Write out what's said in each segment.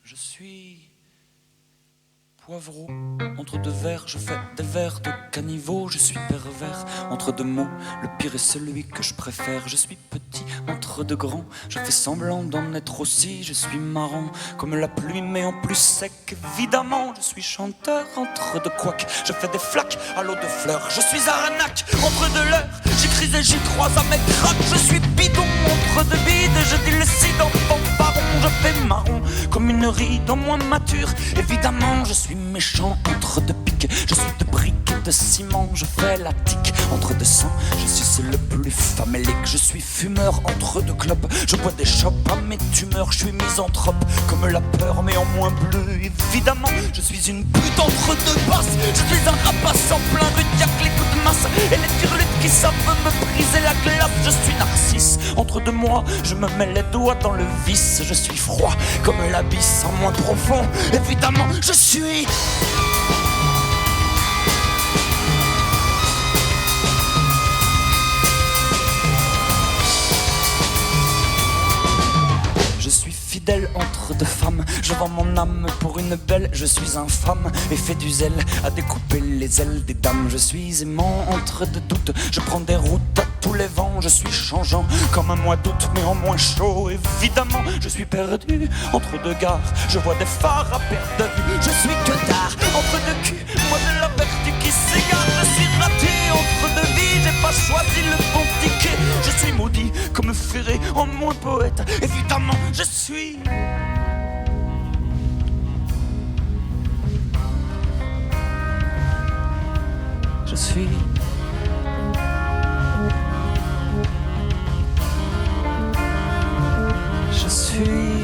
Je suis poivreau, entre deux vers, je fais des vers de caniveau. Je suis pervers, entre deux mots, le pire est celui que je préfère. Je suis petit, entre deux grands, je fais semblant d'en être aussi. Je suis marrant, comme la pluie, mais en plus sec, évidemment. Je suis chanteur, entre deux couacs, je fais des flaques à l'eau de fleurs. Je suis arnaque, entre deux leurs, j'écris et j'y croise à mes craques. Je suis bidon, entre deux bides, je dis le cidre en fanfaron. Je fais marron, comme une ride en moins mature. Évidemment, je suis méchant entre deux piques. Je suis de briques et de ciment. Je fais la tique entre deux sangs. Je suis le plus famélique. Je suis fumeur entre deux clopes. Je bois des chopes à mes tumeurs. Je suis misanthrope comme la peur, mais en moins bleu. Évidemment, je suis une pute entre deux basses. Je suis un rapace en plein but. Y'a que les coups de masse et les turlutes qui savent me briser la glace. Je suis narcisse entre deux mois. Je me mets les doigts dans le vice. Je suis froid comme l'abysse en moins profond. Évidemment, je suis... Je suis fidèle entre deux femmes. Je vends mon âme pour une belle. Je suis infâme et fais du zèle à découper les ailes des dames. Je suis aimant entre deux doutes. Je prends des routes à tous les vents. Je suis changeant comme un mois d'août, mais en moins chaud. Évidemment, je suis perdu entre deux gares. Je vois des phares à perte de vue. Je suis que tard entre deux culs. Moi de la vertu qui s'égare. Je suis raté entre deux vies. J'ai pas choisi le bon ticket. Je suis maudit comme Ferré en moins poète. Évidemment, je suis... Je suis... Je suis...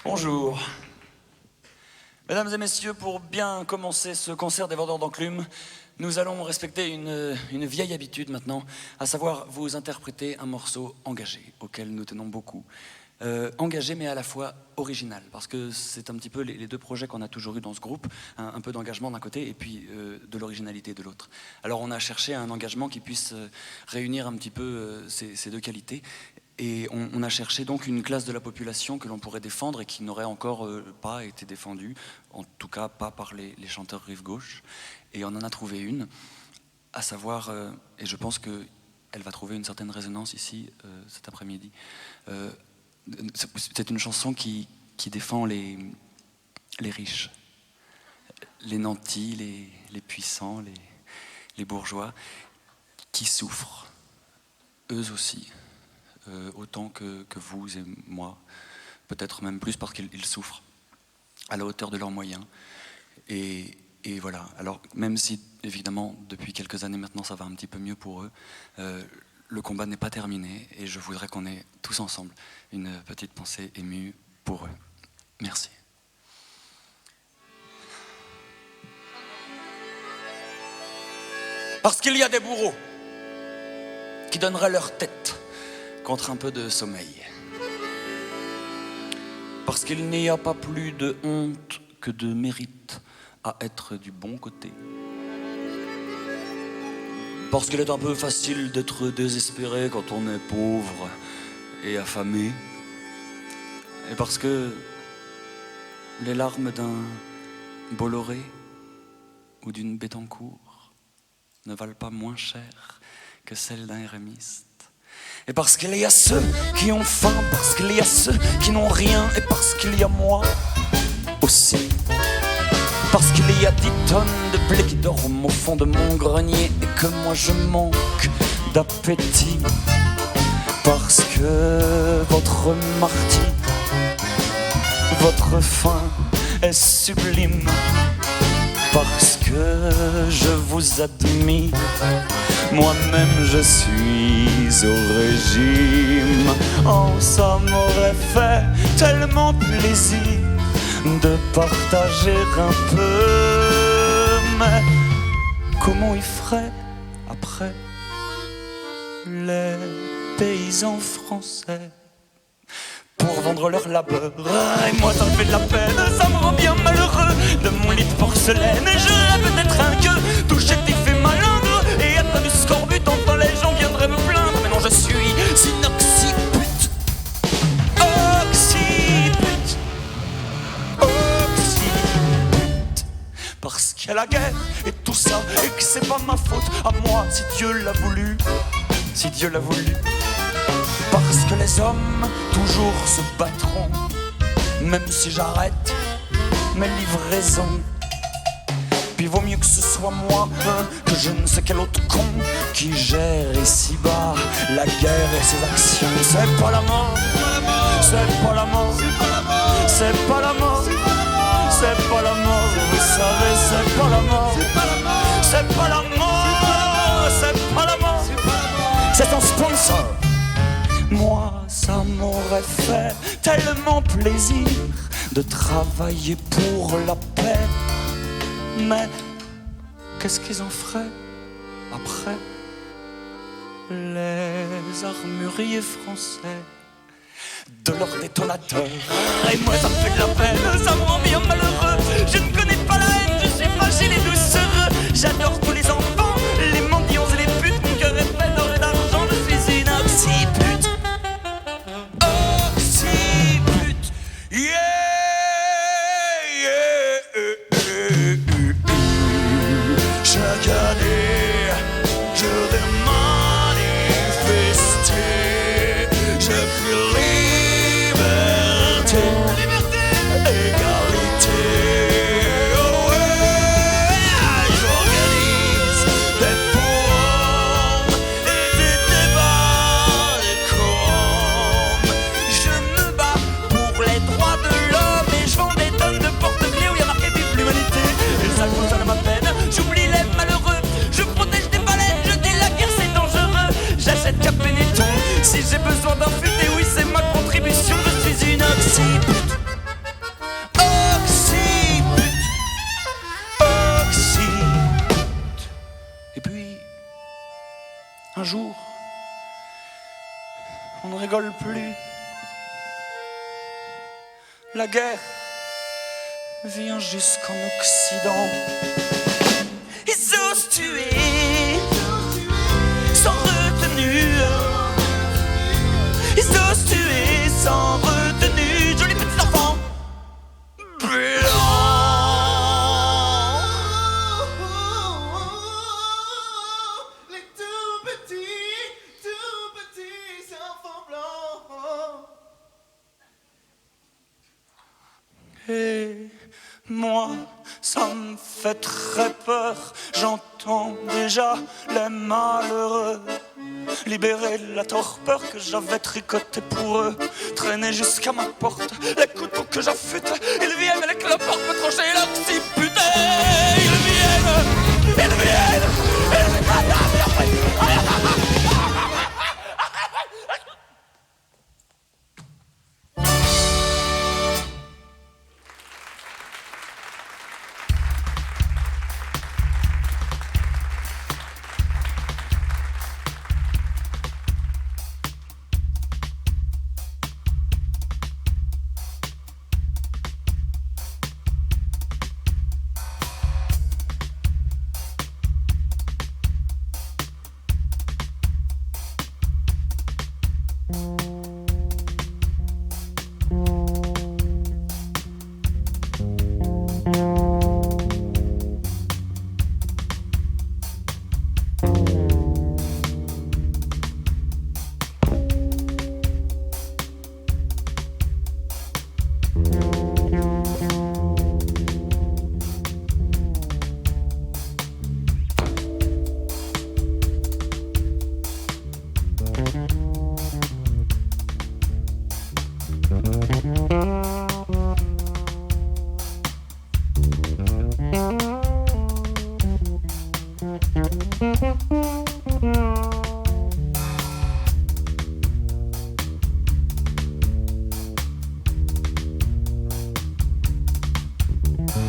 Bonjour. Mesdames et messieurs, pour bien commencer ce concert des vendeurs d'enclumes, nous allons respecter une vieille habitude maintenant, à savoir vous interpréter un morceau engagé, auquel nous tenons beaucoup. Engagé mais à la fois original, parce que c'est un petit peu les deux projets qu'on a toujours eu dans ce groupe, un peu d'engagement d'un côté et puis de l'originalité de l'autre. Alors on a cherché un engagement qui puisse réunir un petit peu ces deux qualités. Et on a cherché donc une classe de la population que l'on pourrait défendre et qui n'aurait encore pas été défendue, en tout cas pas par les chanteurs rive gauche. Et on en a trouvé une, à savoir, et je pense qu'elle va trouver une certaine résonance ici cet après-midi. C'est une chanson qui défend les riches, les nantis, les puissants, les bourgeois, qui souffrent, eux aussi. Autant que vous et moi, peut-être même plus parce qu'ils souffrent à la hauteur de leurs moyens. Et voilà, alors même si évidemment depuis quelques années maintenant ça va un petit peu mieux pour eux, le combat n'est pas terminé et je voudrais qu'on ait tous ensemble une petite pensée émue pour eux. Merci. Parce qu'il y a des bourreaux qui donneraient leur tête contre un peu de sommeil. Parce qu'il n'y a pas plus de honte que de mérite à être du bon côté. Parce qu'il est un peu facile d'être désespéré quand on est pauvre et affamé. Et parce que les larmes d'un Bolloré ou d'une Bettencourt ne valent pas moins cher que celles d'un érémiste. Et parce qu'il y a ceux qui ont faim, parce qu'il y a ceux qui n'ont rien, et parce qu'il y a moi aussi. Parce qu'il y a 10 tonnes de blé qui dorment au fond de mon grenier et que moi je manque d'appétit. Parce que votre martyre, votre faim est sublime. Parce que je vous admire, moi-même je suis au régime. Oh, ça m'aurait fait tellement plaisir de partager un peu. Mais comment ils feraient après les paysans français pour vendre leur labeur? Et moi ça me fait de la peine, ça me rend bien malheureux. De mon lit de porcelaine, je rêve d'être un gueux tout chétif et malingre et atteint du scorbut. Enfin les gens viendraient me plaindre, mais non je suis synoxipute. Occipute, occipute. Parce qu'il y a la guerre et tout ça, et que c'est pas ma faute à moi si Dieu l'a voulu, si Dieu l'a voulu. Parce que les hommes toujours se battront, même si j'arrête mes livraisons. Puis vaut mieux que ce soit moi que je ne sais quel autre con qui gère ici-bas la guerre et ses actions. C'est pas la mort, c'est pas la mort, c'est pas la mort, c'est pas la mort, vous savez, c'est pas la mort, c'est pas la mort, c'est pas la mort, c'est ton sponsor. Moi, ça m'aurait fait tellement plaisir de travailler pour la paix. Mais qu'est-ce qu'ils en feraient après les armuriers français de leurs détonateurs? Et moi, ça me fait de la peine, ça me rend bien malheureux. Je ne connais pas la haine, je suis fragile et doucereux. J'adore tous les enfants, les mendiants et les putes. Mon cœur est fait d'or et d'argent, je suis une occipute. Yeah, yeah, chaque année, je vais manifester. Je crie liberté, égalité. Oh ouais, j'organise des forums et des débats de com. Je me bats pour les droits de l'homme et je vends des tonnes de porte-clés où il y a marqué vive l'humanité. Et ça concerne ma peine, j'oublie les malheureux, je protège des baleines, je dis la guerre c'est dangereux. J'achète Cap Benetton si j'ai besoin d'un fut, et oui c'est ma contribution, je suis une occipute. Occipute, occipute. Et puis, un jour, on ne rigole plus. La guerre vient jusqu'en Occident. Ils osent tuer sans retenue. Ils osent tuer sans retenue. Jolis petits enfants blancs. Les tout petits enfants blancs. Et moi, ça me fait très peur. J'entends déjà les malheureux libérer la torpeur que j'avais tricotée pour eux, traîner jusqu'à ma porte les couteaux que j'affûte. Ils viennent avec le porte me trancher l'occipute. Ils viennent, ils viennent,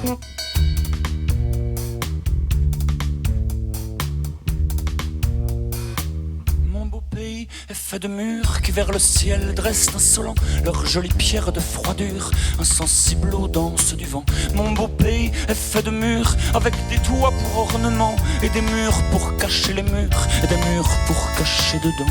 Mon beau pays est fait de murs qui vers le ciel dressent insolents leurs jolies pierres de froidure, insensibles aux danses du vent. Mon beau pays est fait de murs avec des toits pour ornement et des murs pour cacher les murs et des murs pour cacher dedans.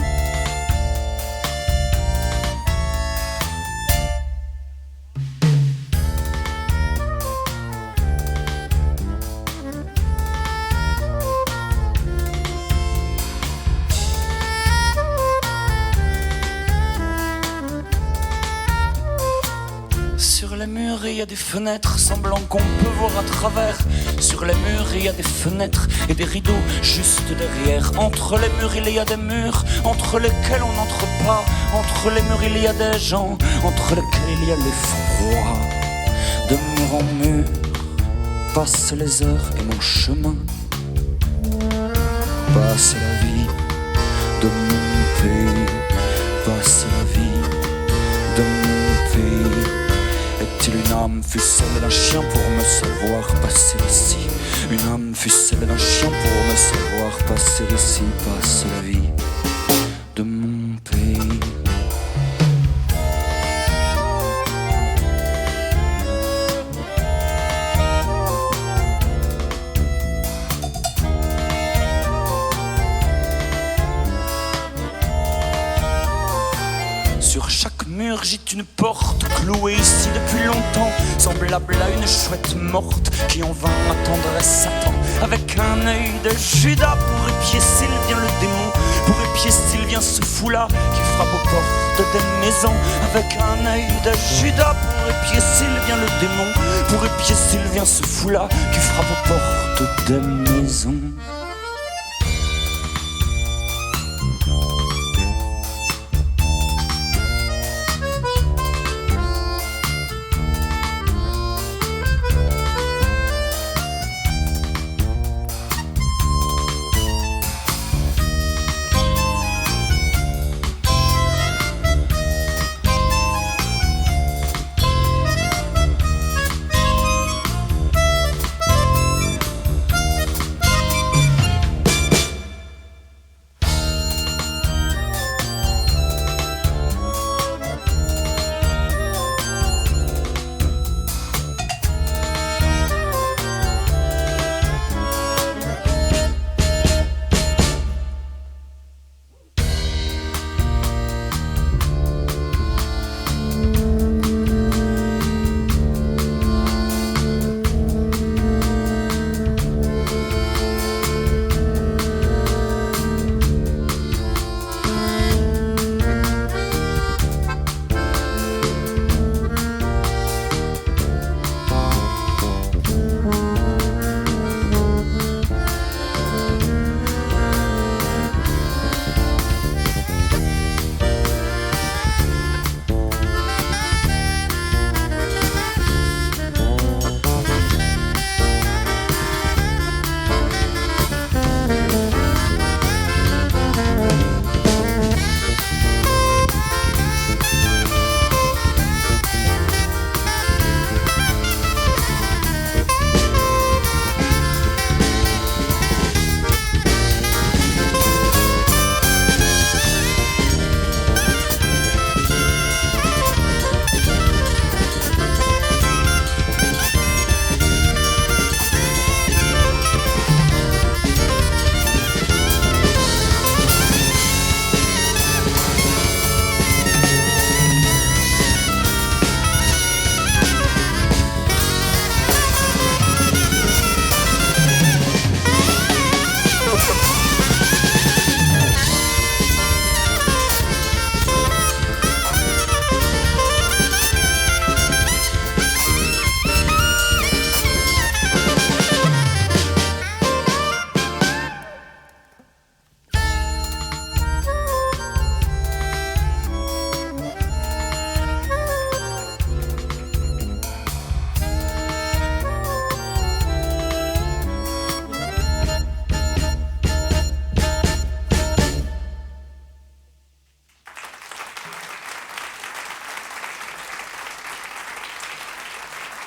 Sur les murs il y a des fenêtres semblant qu'on peut voir à travers. Sur les murs il y a des fenêtres et des rideaux juste derrière. Entre les murs il y a des murs entre lesquels on n'entre pas. Entre les murs il y a des gens entre lesquels il y a l'effroi. De mur en mur passent les heures et mon chemin passe la vie de mon pays. Passe la vie de mon pays. Est-il une âme fut celle d'un chien pour me savoir passer ici? Une âme fut celle d'un chien pour me savoir passer ici. Passe la vie de mon pays. Sur chaque mur gît une porte clouée ici depuis longtemps, semblable à une chouette morte qui en vain attendrait Satan. Avec un œil de Judas pour épier s'il vient le démon, pour épier s'il vient ce fou-là qui frappe aux portes des maisons. Avec un œil de Judas pour épier s'il vient le démon, pour épier s'il vient ce fou-là qui frappe aux portes des maisons.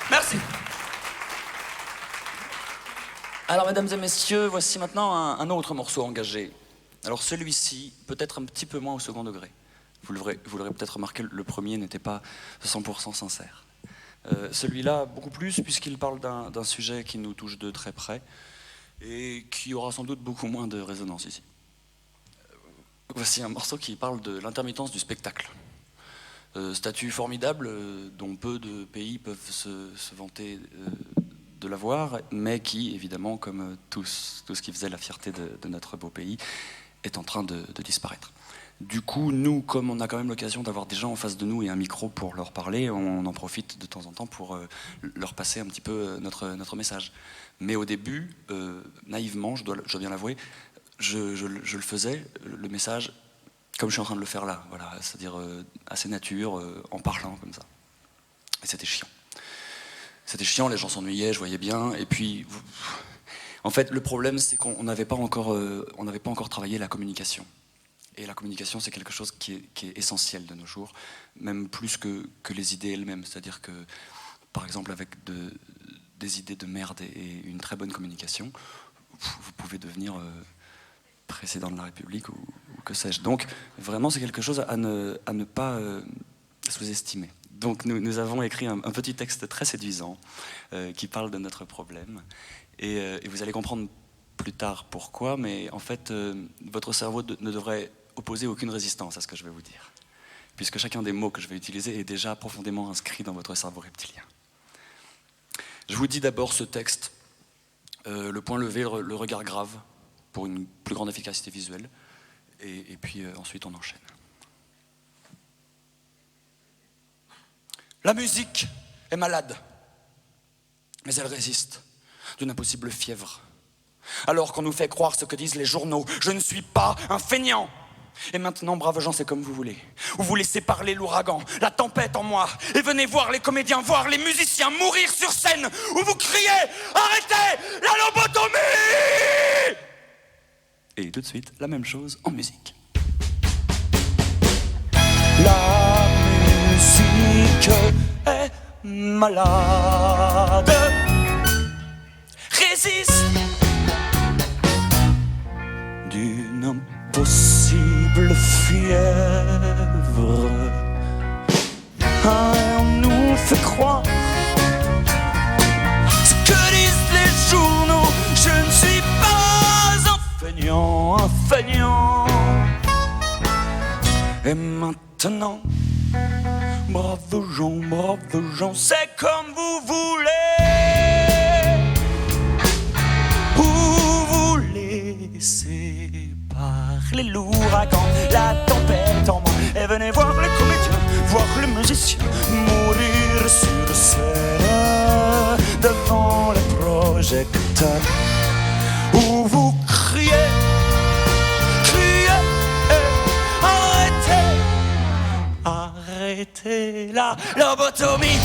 Merci. Alors, mesdames et messieurs, voici maintenant un autre morceau engagé. Alors, celui-ci, peut-être un petit peu moins au second degré. Vous l'aurez peut-être remarqué, le premier n'était pas 100% sincère. Celui-là, beaucoup plus, puisqu'il parle d'un sujet qui nous touche de très près et qui aura sans doute beaucoup moins de résonance ici. Voici un morceau qui parle de l'intermittence du spectacle. Statut formidable dont peu de pays peuvent se vanter de l'avoir, mais qui, évidemment, comme tout ce qui faisait la fierté de notre beau pays, est en train de disparaître. Du coup, nous, comme on a quand même l'occasion d'avoir des gens en face de nous et un micro pour leur parler, on en profite de temps en temps pour leur passer un petit peu notre message. Mais au début, naïvement, je dois bien l'avouer, je le faisais, le message, comme je suis en train de le faire là, voilà, c'est-à-dire assez nature, en parlant comme ça. Et c'était chiant. C'était chiant, les gens s'ennuyaient, je voyais bien, et puis... En fait, le problème, c'est qu'on n'avait pas encore travaillé la communication. Et la communication, c'est quelque chose qui est essentiel de nos jours, même plus que les idées elles-mêmes. C'est-à-dire que, par exemple, avec des idées de merde et une très bonne communication, vous pouvez devenir président de la République ou que sais-je. Donc, vraiment, c'est quelque chose à ne pas sous-estimer. Donc, nous avons écrit un petit texte très séduisant qui parle de notre problème. Et vous allez comprendre plus tard pourquoi, mais en fait, votre cerveau ne devrait opposer aucune résistance à ce que je vais vous dire, puisque chacun des mots que je vais utiliser est déjà profondément inscrit dans votre cerveau reptilien. Je vous dis d'abord ce texte, le point levé, le regard grave, pour une plus grande efficacité visuelle, et puis ensuite on enchaîne. La musique est malade, mais elle résiste d'une impossible fièvre. Alors qu'on nous fait croire ce que disent les journaux, je ne suis pas un feignant. Et maintenant, braves gens, c'est comme vous voulez. Ou vous laissez parler l'ouragan, la tempête en moi, et venez voir les comédiens, voir les musiciens mourir sur scène, ou vous criez « Arrêtez la lobotomie !» Et tout de suite, la même chose en musique. La musique est malade, résiste d'une impossible fièvre. On nous fait croire ce que disent les journaux. Je ne suis pas un feignant. Et maintenant, braves gens, c'est comme vous voulez. Laissez parler l'ouragan, la tempête en moi, et venez voir les comédiens, voir les musiciens mourir sur scène devant les projecteurs, où vous criez, arrêtez la lobotomie,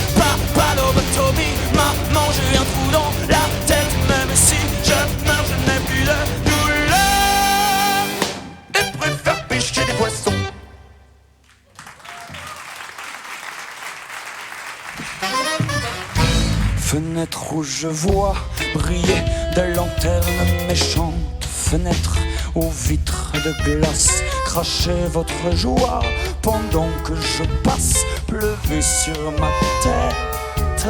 pas lobotomie, maman j'ai un trou dans la tête, même si je meurs, je n'ai plus de douleur et préfère pêcher des poissons. Fenêtre où je vois briller des lanternes méchantes, fenêtre aux vitres de glace, crachez votre joie pendant que je passe, pleuvez sur ma tête,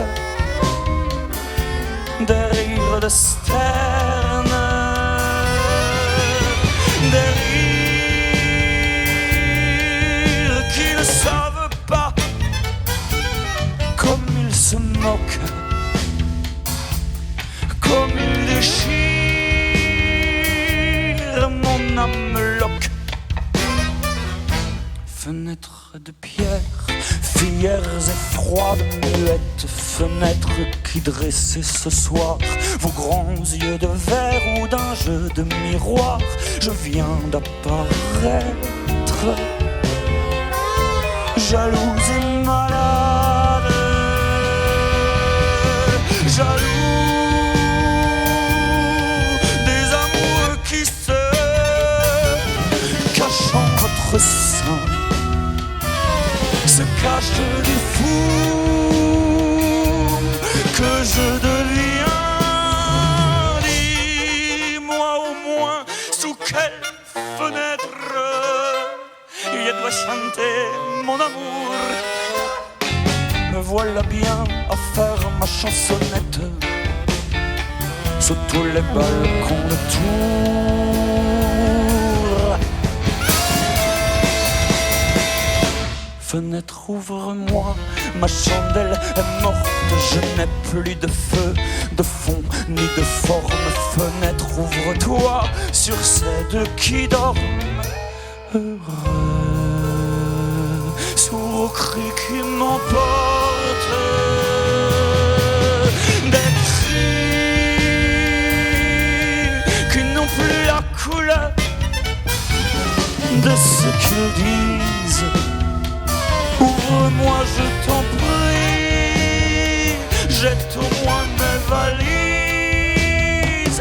des rires de sterne, des rires qui ne savent pas comme ils se moquent, comme ils déchirent mon âme loque. Fenêtres de pierre, fières et froides, muettes, fenêtres qui dressaient ce soir vos grands yeux de verre ou d'un jeu de miroir. Je viens d'apparaître, jalouse et malade, jaloux des amoureux qui se cachent en votre sein, se cache du fou que je deviens. mon amour. Me voilà bien à faire ma chansonnette sous tous les balcons de Tours. Fenêtre, ouvre-moi, ma chandelle est morte, je n'ai plus de feu, de fond ni de forme. Fenêtre, ouvre-toi sur ces deux qui dorment, heureux, sourds aux cris qui m'emportent, des cris qui n'ont plus la couleur de ce qu'ils disent. Ouvre-moi, je t'en prie, jette au moins mes valises.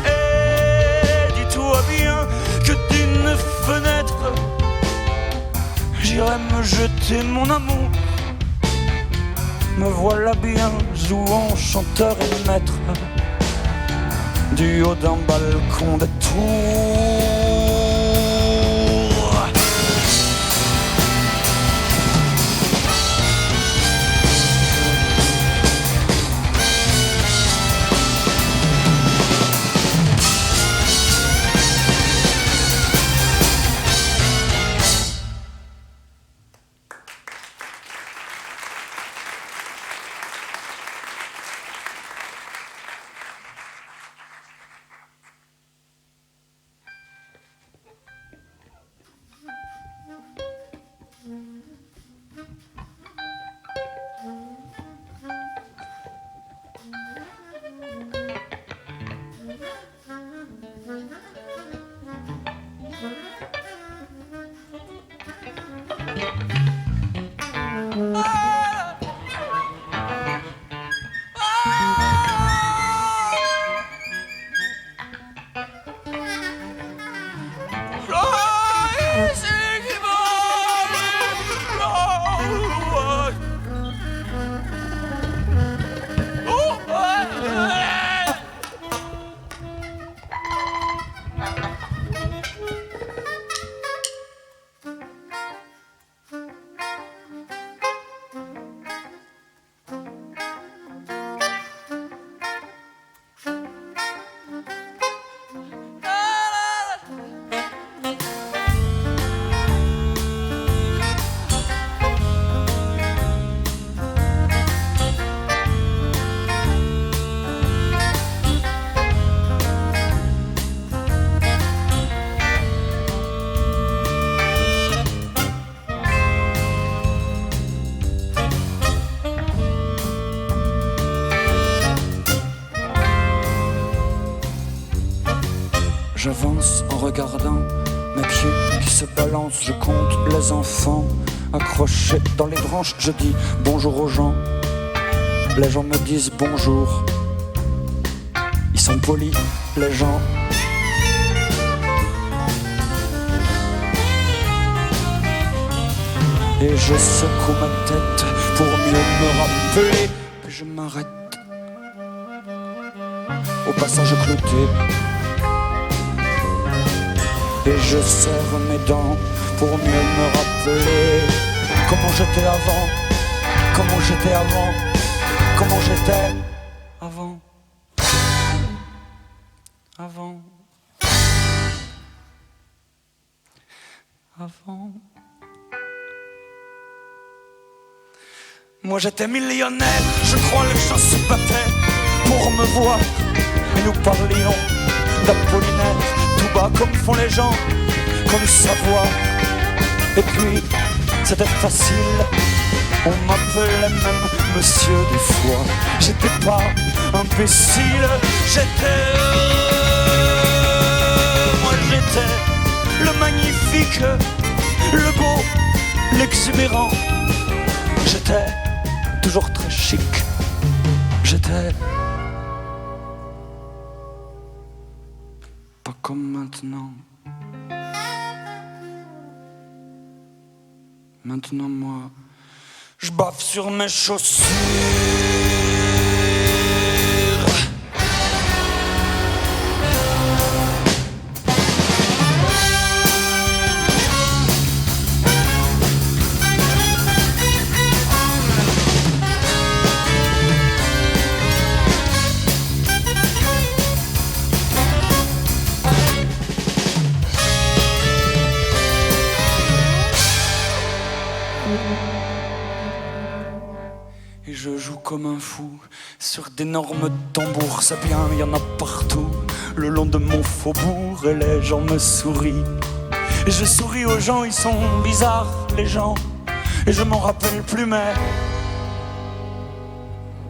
Et dis-toi bien que d'une fenêtre, j'irai me jeter mon amour. Me voilà bien jouant, chanteur et maître, du haut d'un balcon de Tours. J'avance en regardant mes pieds qui se balancent. Je compte les enfants accrochés dans les branches. Je dis bonjour aux gens. Les gens me disent bonjour. Ils sont polis, les gens. Et je secoue ma tête pour mieux me rappeler. Puis je m'arrête au passage clouté. Et je serre mes dents pour mieux me rappeler comment j'étais avant, comment j'étais avant, comment j'étais avant, avant, avant. Moi j'étais millionnaire, je crois les gens se battaient pour me voir. Et nous parlions d'Apollinaire, tout bas comme font les gens, comme savoir. Et puis c'était facile, on m'appelait même monsieur des fois. J'étais pas imbécile, j'étais heureux. Moi j'étais le magnifique, le beau, l'exubérant. J'étais toujours très chic, j'étais pas comme maintenant. Maintenant moi, je baffe sur mes chaussures. je joue comme un fou sur d'énormes tambours. C'est bien, il y en a partout, le long de mon faubourg. Et les gens me sourient. Et je souris aux gens, ils sont bizarres, les gens. Et je m'en rappelle plus, mais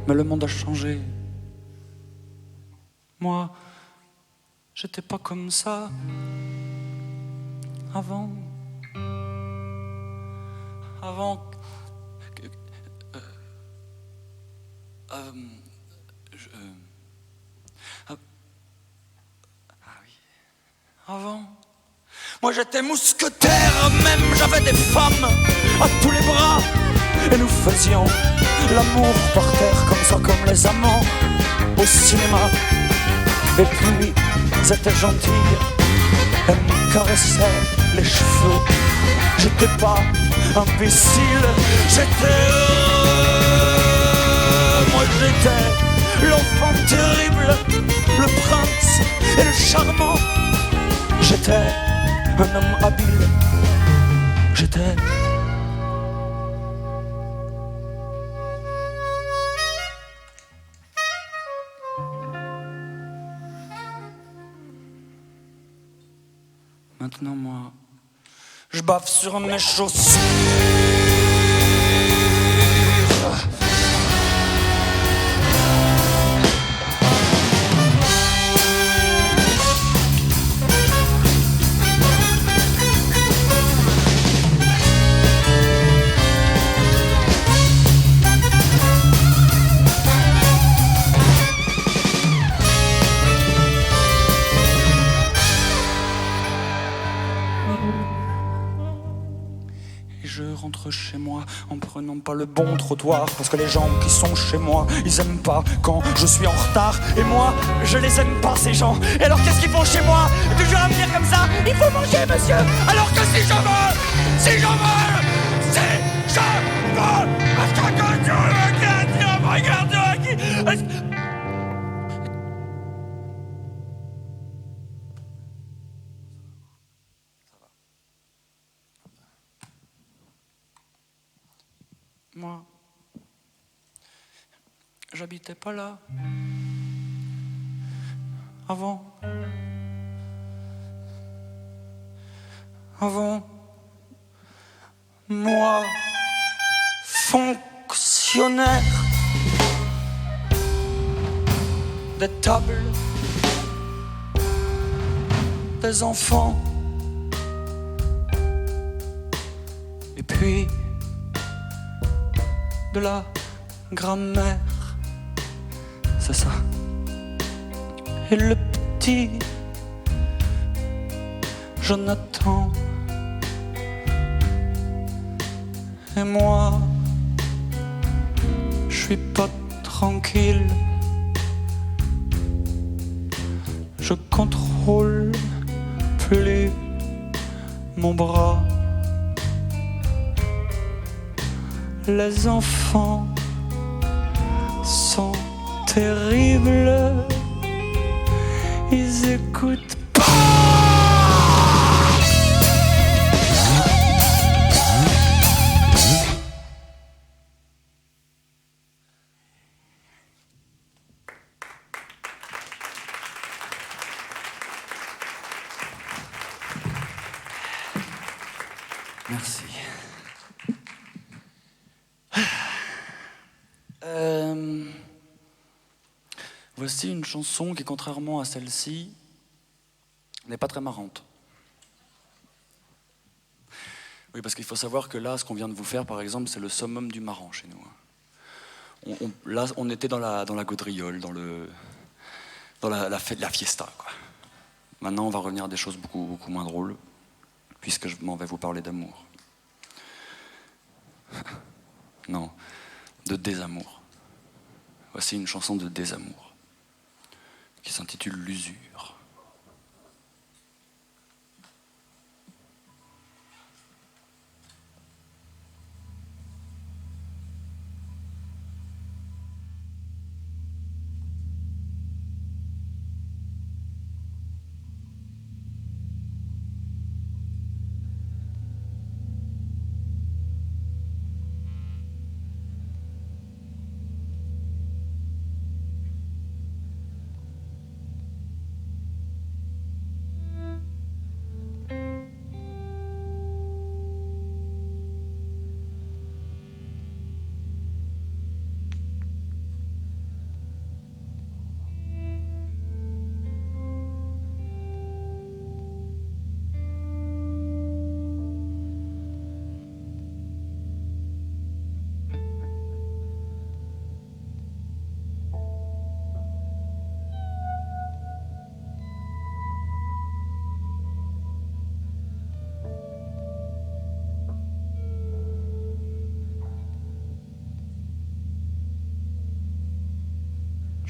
le monde a changé. Moi, j'étais pas comme ça avant. Avant que... oui. Avant. Moi j'étais mousquetaire, même j'avais des femmes à tous les bras. Et nous faisions l'amour par terre, comme ça, comme les amants au cinéma. Et puis, c'était gentil, elle me caressait les cheveux. J'étais pas imbécile, j'étais heureux. Moi j'étais l'enfant terrible, le prince et le charmant. J'étais un homme habile, j'étais... Maintenant, moi, je baffe sur mes chaussures. Chez moi en prenant pas le bon trottoir, parce que les gens qui sont chez moi, ils aiment pas quand je suis en retard. Et moi, je les aime pas, ces gens. Et alors qu'est-ce qu'ils font chez moi? Toujours à me dire comme ça, il faut manger, monsieur. Alors que si je veux, est-ce que regarde qui moi, j'habitais pas là avant. Moi, fonctionnaire des tables, des enfants, et puis de la grammaire, c'est ça. Et le petit Jonathan, et moi, je suis pas tranquille. Je contrôle plus mon bras. Les enfants sont terribles, ils écoutent pas. Merci. Voici une chanson qui, contrairement à celle-ci, n'est pas très marrante. Oui, parce qu'il faut savoir que là, ce qu'on vient de vous faire, par exemple, c'est le summum du marrant chez nous. Là, on était dans la gaudriole, dans la fiesta, quoi. Maintenant, on va revenir à des choses beaucoup, beaucoup moins drôles, puisque je m'en vais vous parler d'amour. Non, de désamour. Voici une chanson de désamour qui s'intitule L'usure.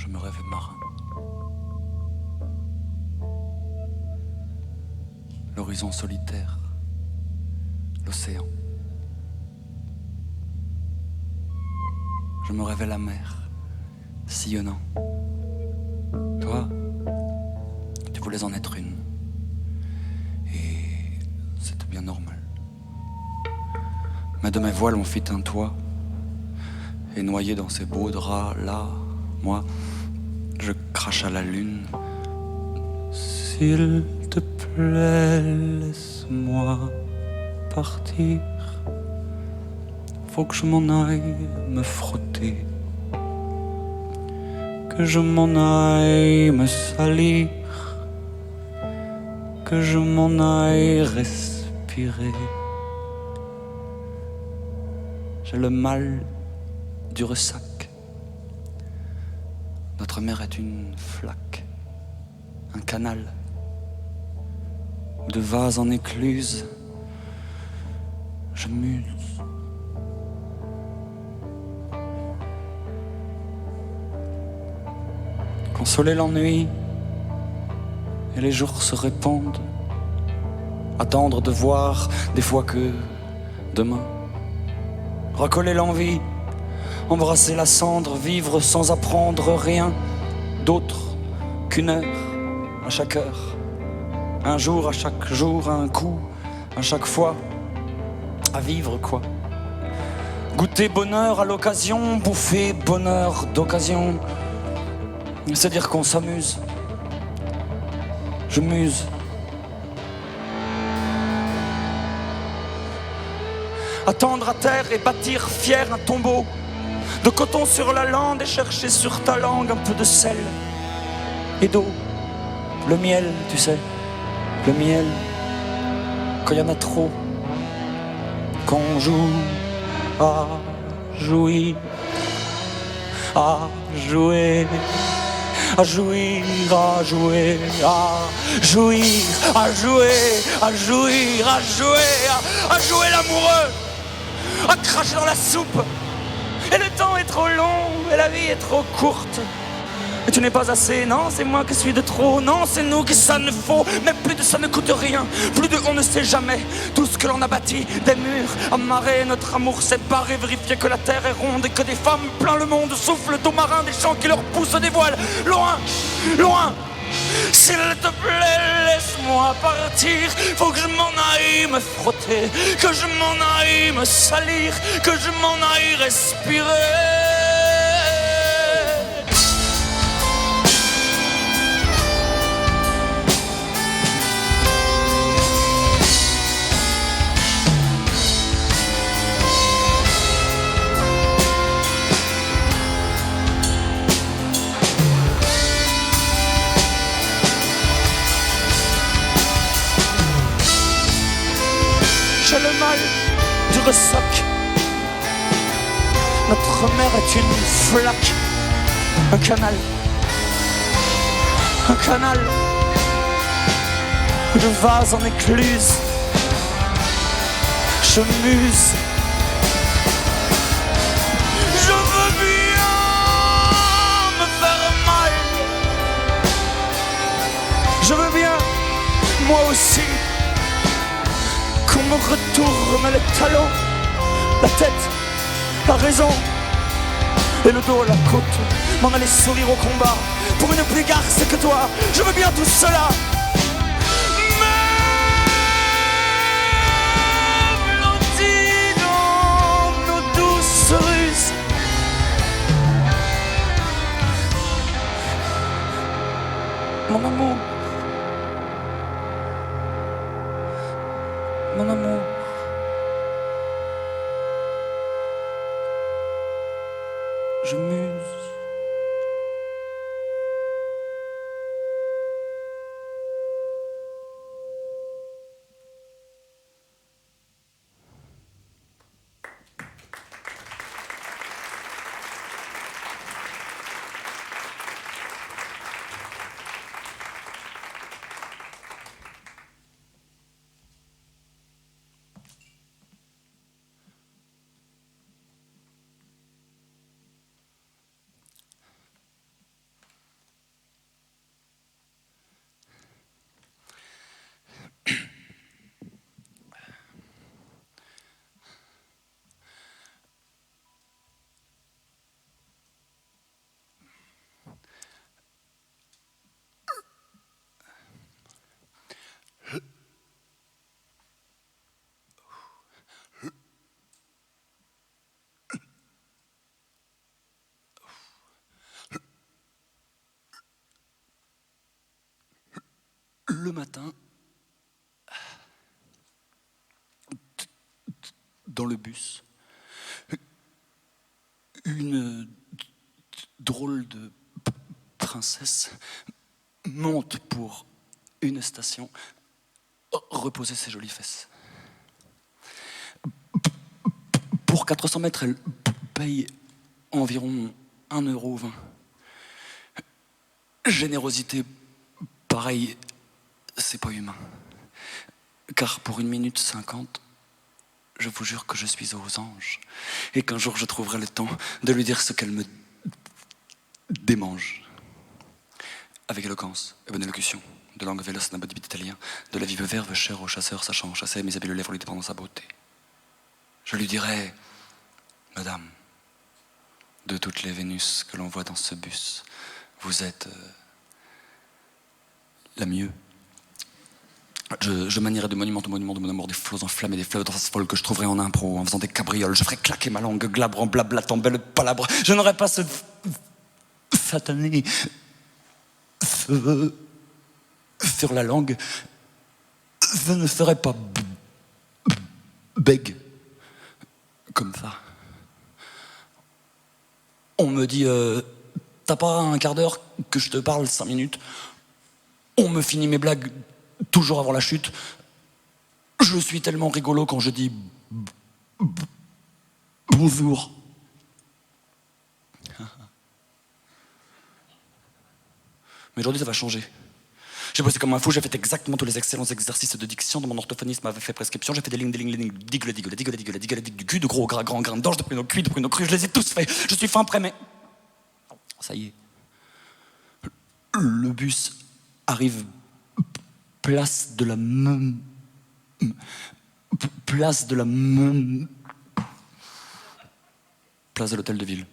Je me rêvais marin. L'horizon solitaire, l'océan. Je me rêvais la mer, sillonnant. Toi, tu voulais en être une. Et c'était bien normal. Mais de mes voiles on fit un toit. Et noyé dans ces beaux draps là, moi, je crache à la lune. S'il te plaît, laisse-moi partir. Faut que je m'en aille me frotter, que je m'en aille me salir, que je m'en aille respirer. J'ai le mal du ressac. Notre mer est une flaque, un canal, où de vases en écluse je muse. Consoler l'ennui et les jours se répandent. Attendre de voir des fois que demain. Recoller l'envie, embrasser la cendre, vivre sans apprendre rien d'autre qu'une heure à chaque heure. Un jour à chaque jour, un coup à chaque fois. À vivre quoi. Goûter bonheur à l'occasion, bouffer bonheur d'occasion. C'est dire qu'on s'amuse. Je muse. Attendre à terre et bâtir fier un tombeau de coton sur la lande et chercher sur ta langue un peu de sel et d'eau. Le miel, tu sais, le miel, quand il y en a trop, quand on joue à jouir, à jouer. À jouir, à jouer, à jouir, à jouer, à jouir, à jouer, à jouer l'amoureux, à cracher dans la soupe. Et le temps est trop long, et la vie est trop courte. Et tu n'es pas assez, non, c'est moi qui suis de trop. Non, c'est nous qui ça ne faut. Mais plus de ça ne coûte rien, plus de on ne sait jamais. Tout ce que l'on a bâti, des murs, amarrés, notre amour séparé. Vérifier que la terre est ronde et que des femmes plein le monde soufflent d'eau marin, des chants qui leur poussent des voiles. Loin, loin. S'il te plaît, laisse-moi partir. Faut que je m'en aille me frotter, que je m'en aille me salir, que je m'en aille respirer. J'ai le mal du ressac. Notre mer est une flaque, un canal, de vases en écluse. Je muse. Je veux bien me faire mal. Je veux bien, moi aussi, qu'on me retourne les talons, la tête, la raison et le dos à la côte. M'en aller sourire au combat pour une plus garce que toi. Je veux bien tout cela. Mais blondis dans nos douces ruses. Mon amour. Mon amour, je muse. le matin, dans le bus, une drôle de princesse monte pour une station reposer ses jolies fesses. Pour 400 mètres, elle paye environ 1,20 €. Générosité, pareil, c'est pas humain. Car pour 1 minute 50, je vous jure que je suis aux anges. Et qu'un jour je trouverai le temps de lui dire ce qu'elle me démange. Avec éloquence et bonne élocution, de langue véloce d'un body italien, de la vive verve chère aux chasseurs sachant chasser, mes habiles lèvres lui dépendant sa beauté. Je lui dirai, Madame, de toutes les Vénus que l'on voit dans ce bus, vous êtes la mieux. Je manierai de monument en monument de mon amour des flots enflammés, des fleuves dans sa folle que je trouverai en impro, en faisant des cabrioles. Je ferai claquer ma langue, glabre en blablatant belle palabre. Je n'aurai pas ce satané feu sur la langue. Je ne serai pas bègue comme ça. On me dit, t'as pas un quart d'heure que je te parle 5 minutes? On me finit mes blagues toujours avant la chute. Je suis tellement rigolo quand je dis bonjour. Mais aujourd'hui, ça va changer. J'ai bossé comme un fou, j'ai fait exactement tous les excellents exercices de diction dont mon orthophoniste m'avait fait prescription. J'ai fait des lignes, digue, du cul, de gros gras, grand grain d'orge, de pruneaux cuits, de pruneaux crus. Je les ai tous faits. Je suis fin prêt, mais ça y est. Le bus arrive place de la place de l'hôtel de ville.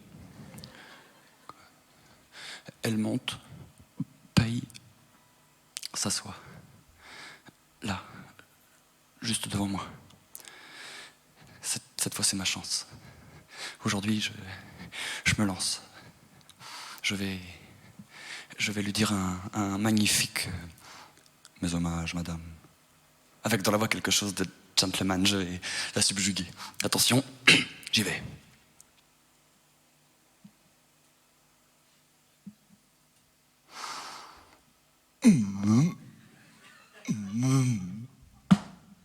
Elle monte, paye, s'assoit. Là, juste devant moi. Cette fois, c'est ma chance. Aujourd'hui, je me lance. Je vais lui dire un magnifique mes hommages, madame. Avec dans la voix quelque chose de gentleman, je vais la subjuguer. Attention, j'y vais.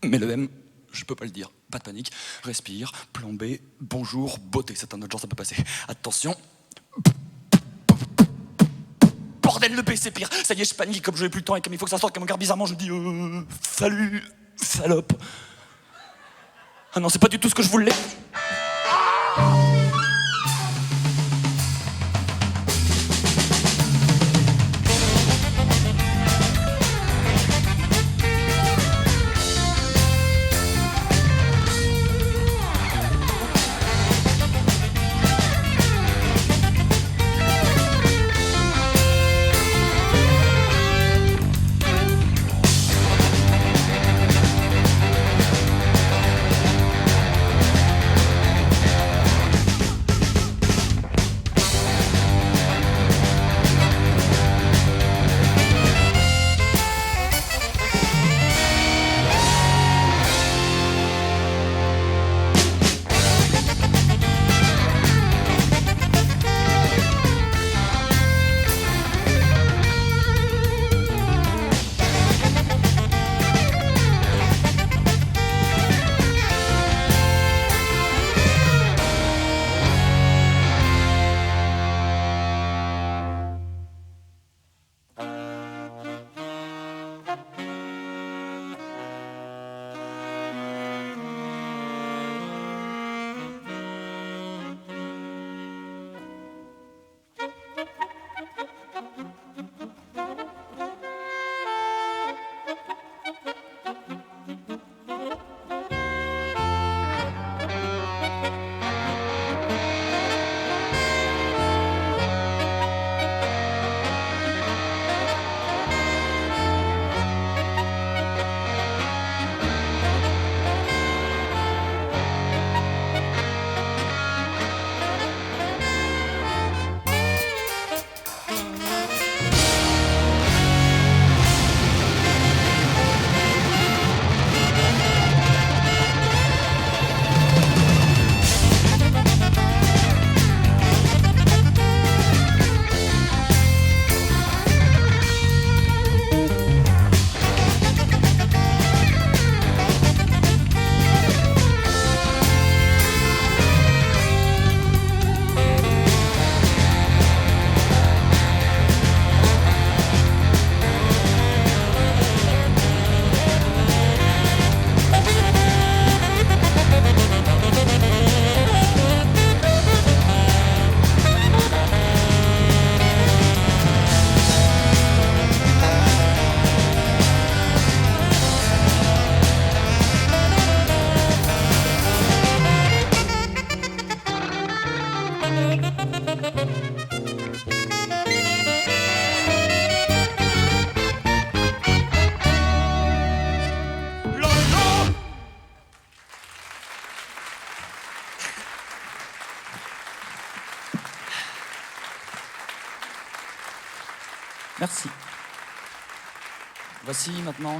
Mais le M, je peux pas le dire. Pas de panique. Respire, plan B, bonjour, beauté. C'est un autre genre, ça peut passer. Attention. Bordel, le B, c'est pire. Ça y est, je panique. Comme je n'ai plus le temps et comme il faut que ça sorte, comme on regarde bizarrement, je dis salut, salope. Ah non, c'est pas du tout ce que je voulais. Merci. Voici maintenant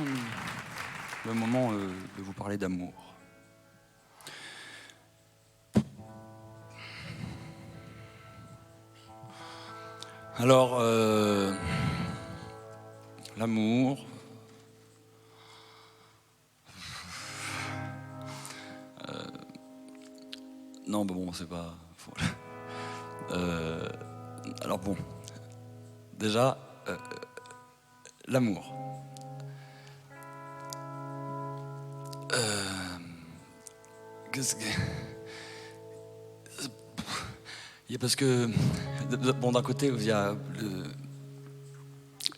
le moment de vous parler d'amour. Alors, l'amour... non, bon, c'est pas... alors bon, déjà, l'amour. Qu'est-ce que... Il y a parce que... Bon, d'un côté, il y a...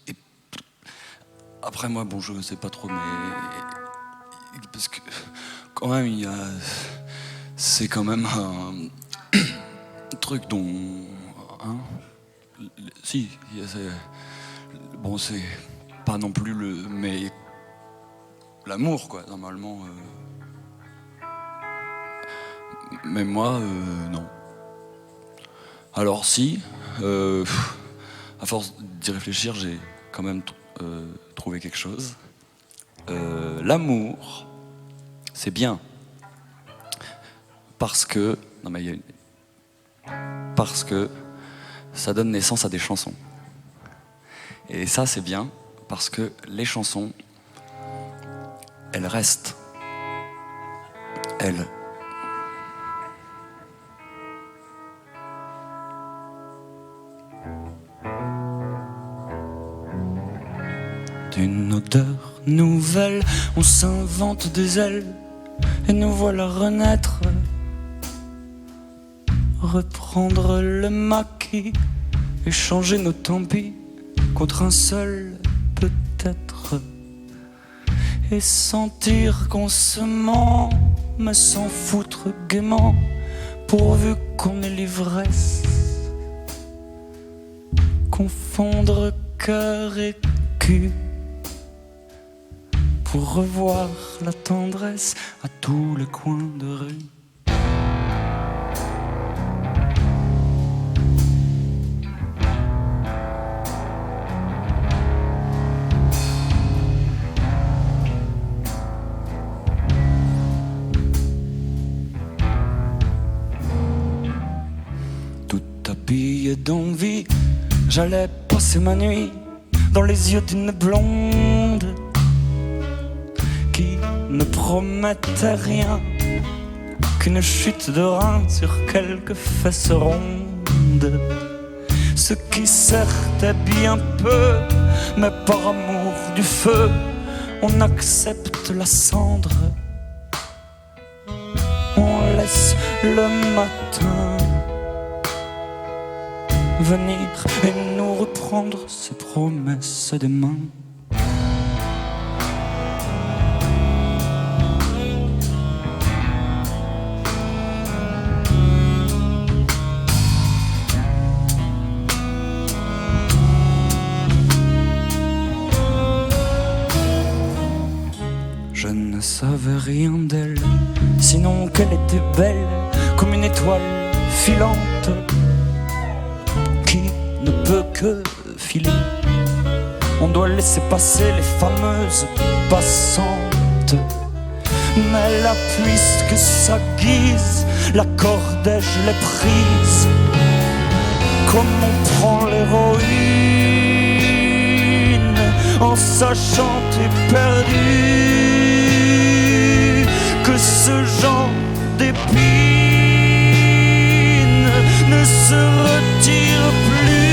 Et après, moi, bon, je sais pas trop, mais... Parce que, quand même, il y a... C'est quand même un truc dont... Hein, si, bon, c'est pas non plus le... Mais l'amour, quoi, normalement. Mais moi, non. Alors si, à force d'y réfléchir, j'ai quand même trouvé quelque chose. L'amour, c'est bien. Parce que... Non mais il y a parce que ça donne naissance à des chansons. Et ça, c'est bien, parce que les chansons, elles restent. Elles. D'une odeur nouvelle, on s'invente des ailes, et nous voilà renaître. Reprendre le maquis, échanger nos tant pis contre un seul peut-être. Et sentir qu'on se ment, mais s'en foutre gaiement, pourvu qu'on ait l'ivresse. Confondre cœur et cul, pour revoir la tendresse à tous les coins de rue. Habillé d'envie, j'allais passer ma nuit dans les yeux d'une blonde qui ne promettait rien qu'une chute de rein sur quelques fesses rondes. Ce qui certes est bien peu, mais par amour du feu, on accepte la cendre. On laisse le matin venir et nous reprendre ces promesses des mains. Je ne savais rien d'elle, sinon qu'elle était belle comme une étoile filante qui ne peut que filer. On doit laisser passer les fameuses passantes, mais là puisque ça guise, la cordée je l'ai prise. Comme on prend l'héroïne en sachant t'es perdu, que ce genre d'épine ne se retire plus,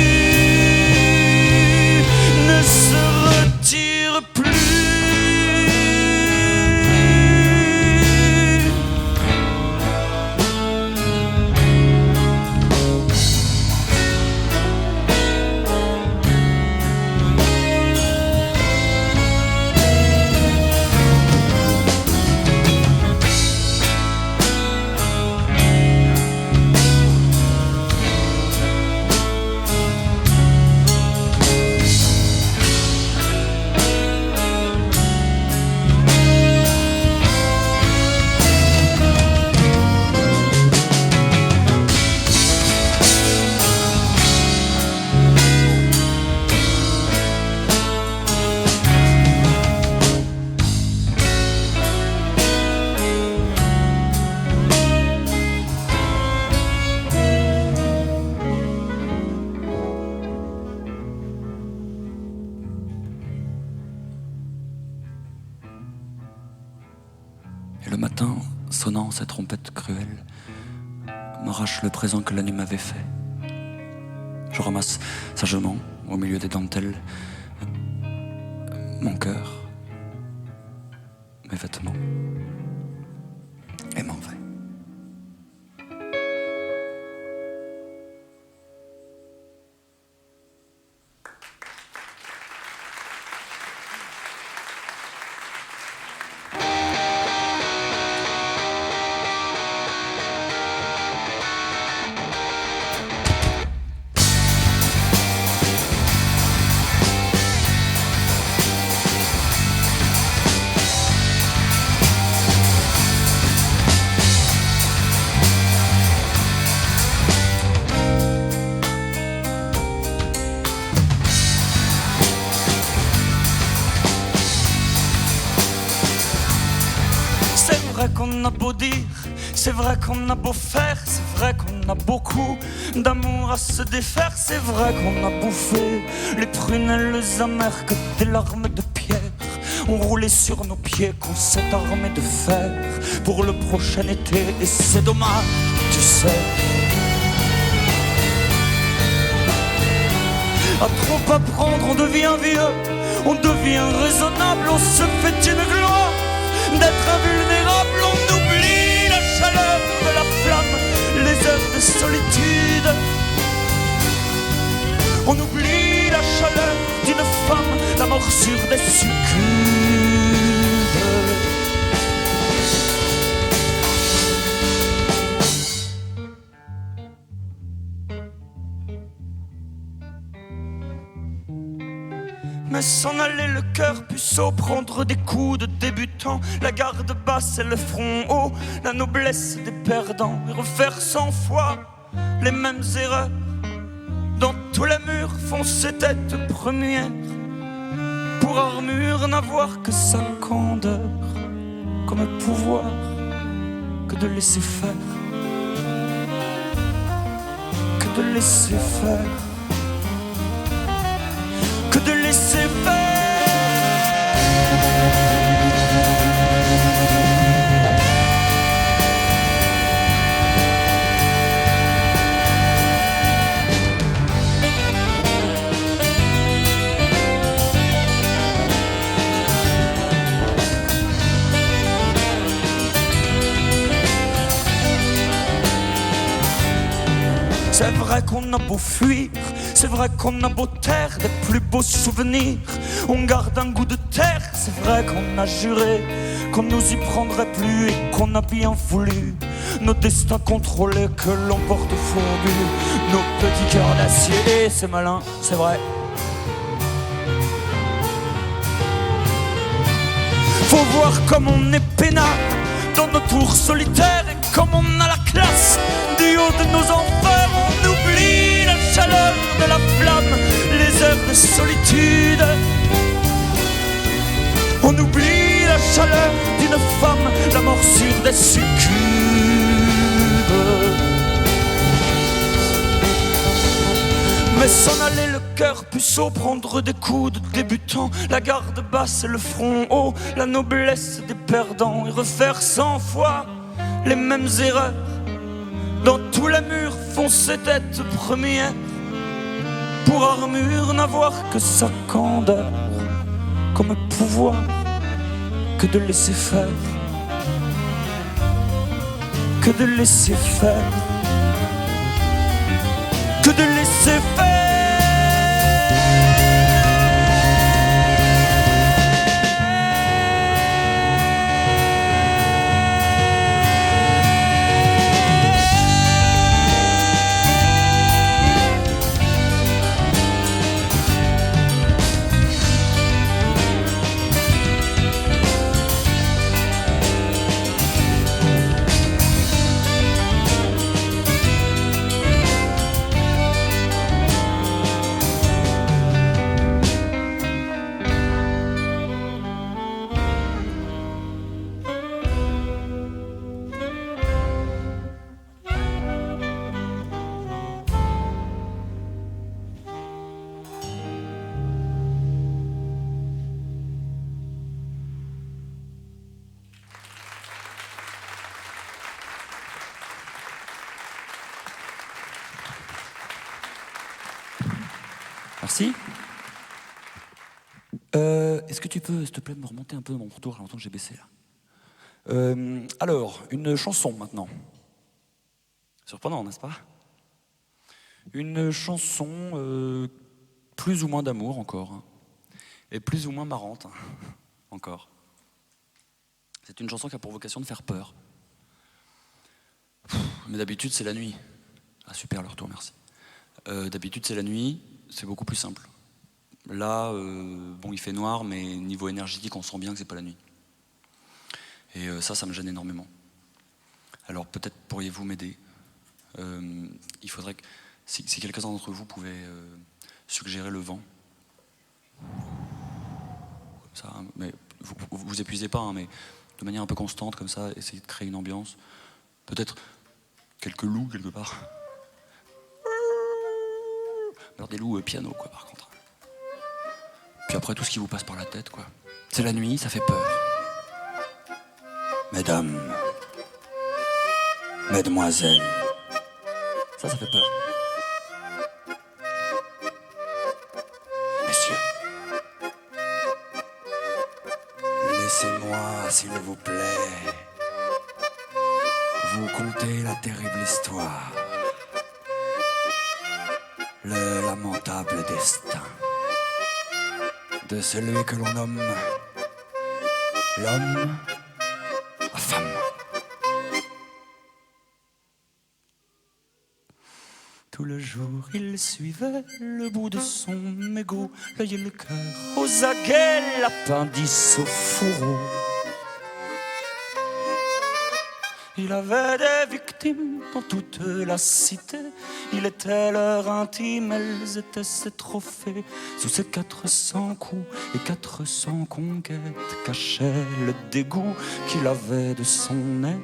ne se retire plus. sonnant sa trompette cruelle, m'arrache le présent que la nuit m'avait fait. Je ramasse sagement, au milieu des dentelles, mon cœur, mes vêtements, et m'en vais. Qu'on a beau dire, c'est vrai qu'on a beau faire, c'est vrai qu'on a beaucoup d'amour à se défaire, c'est vrai qu'on a bouffé les prunelles amères que des larmes de pierre ont roulé sur nos pieds, qu'on s'est armé de fer pour le prochain été. Et c'est dommage, tu sais, à trop apprendre on devient vieux, on devient raisonnable, on se fait une gloire d'être invulnérable, on oublie la chaleur de la flamme, les heures de solitude. On oublie la chaleur d'une femme, la morsure des succubes. Mais s'en aller le cœur puceau, prendre des coups de débutant, la garde basse et le front haut, la noblesse des perdants, et refaire 100 fois les mêmes erreurs. Dans tous les murs foncer tête première, pour armure n'avoir que sa candeur, comme pouvoir que de laisser faire, que de laisser faire, que de laisser faire. C'est vrai qu'on a beau fuir, c'est vrai qu'on a beau taire des plus beaux souvenirs, on garde un goût de terre. C'est vrai qu'on a juré qu'on nous y prendrait plus et qu'on a bien voulu nos destins contrôlés, que l'on porte fourbu nos petits cœurs d'acier. Et c'est malin, c'est vrai. Faut voir comme on est peinard dans nos tours solitaires, et comme on a la classe du haut de nos enfers. On oublie la chaleur de la flamme, les heures de solitude. On oublie la chaleur d'une femme, la morsure des succubes. Mais s'en aller le cœur puceau, prendre des coups de débutant, la garde basse et le front haut, la noblesse des perdants, et refaire 100 fois les mêmes erreurs. Dans tous les murs foncer tête première, pour armure n'avoir que sa candeur, comme pouvoir que de laisser faire, que de laisser faire, que de laisser faire. Merci. Est-ce que tu peux, s'il te plaît, me remonter un peu mon retour, j'ai longtemps que j'ai baissé là. Alors, une chanson maintenant. Surprenant, n'est-ce pas? Une chanson plus ou moins d'amour encore, hein, et plus ou moins marrante, hein, encore. C'est une chanson qui a pour vocation de faire peur. Mais d'habitude, c'est la nuit. Ah super, le retour, merci. D'habitude, c'est la nuit, c'est beaucoup plus simple. Là, bon, il fait noir, mais niveau énergétique, on sent bien que c'est pas la nuit. Et ça me gêne énormément. Alors peut-être pourriez-vous m'aider. Il faudrait que, si quelqu'un d'entre vous pouvait suggérer le vent. Comme ça, hein, mais vous épuisez pas, hein, mais de manière un peu constante, comme ça, essayez de créer une ambiance. Peut-être quelques loups quelque part. Alors des loups piano, quoi, par contre. Puis après, tout ce qui vous passe par la tête, quoi. C'est la nuit, ça fait peur. Mesdames, mesdemoiselles, ça fait peur. Messieurs, laissez-moi, s'il vous plaît, vous conter la terrible histoire, le lamentable destin de celui que l'on nomme l'homme à femme. Tout le jour, il suivait le bout de son mégot, l'œil et le cœur aux aguets, l'appendice au fourreau. Il avait des victimes dans toute la cité. Il était leur intime, elles étaient ses trophées. Sous ses 400 coups et 400 conquêtes cachait le dégoût qu'il avait de son être.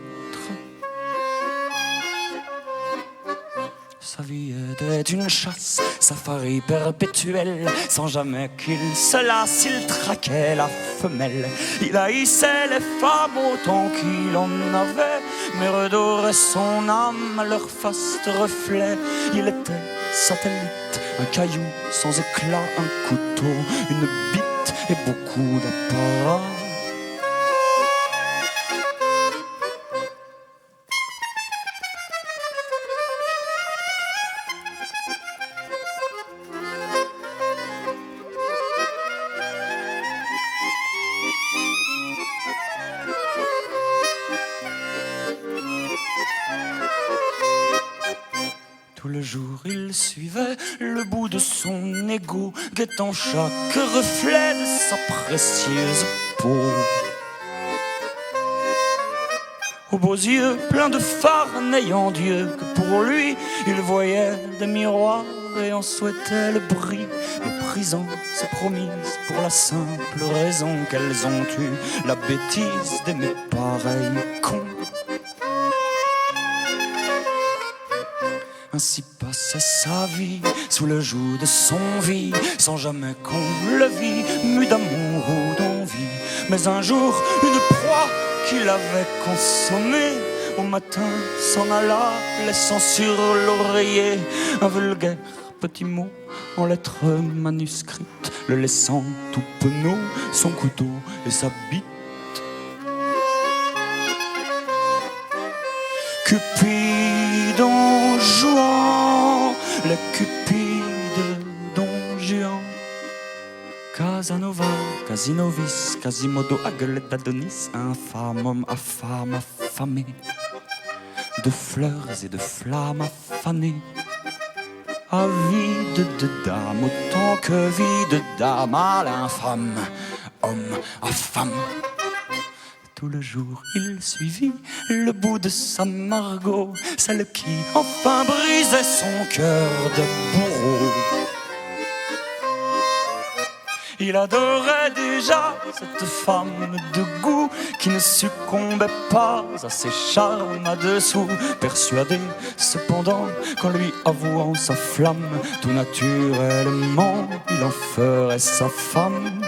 Sa vie était une chasse, safari perpétuel, sans jamais qu'il se lasse, il traquait la femelle. Il haïssait les femmes autant qu'il en avait, mais redorait son âme à leur faste reflet. Il était satellite, un caillou sans éclat, un couteau, une bite et beaucoup d'apparat. Tout le jour, il suivait le bout de son égo, guettant chaque reflet de sa précieuse peau. Aux beaux yeux pleins de phare, n'ayant Dieu que pour lui, il voyait des miroirs et en souhaitait le bris, méprisant ses promesses pour la simple raison qu'elles ont eu la bêtise d'aimer pareil con. Ainsi passait sa vie, sous le joug de son vie, sans jamais qu'on le vît, mu d'amour ou d'envie. Mais un jour, une proie qu'il avait consommée, au matin s'en alla, laissant sur l'oreiller un vulgaire petit mot en lettres manuscrites, le laissant tout penaud, son couteau et sa bite. Cupidon jouant les cupides Don Juan, Casanova, Casinovis, Quasimodo, Aguilette, Adonis, infâme homme affamé, de fleurs et de flammes affanées, avide de dames autant que vide d'âme à l'infâme homme à femme. Tout le jour, il suivit le bout de sa Margot, celle qui enfin brisait son cœur de bourreau. Il adorait déjà cette femme de goût qui ne succombait pas à ses charmes à dessous, persuadé cependant qu'en lui avouant sa flamme, tout naturellement, il en ferait sa femme.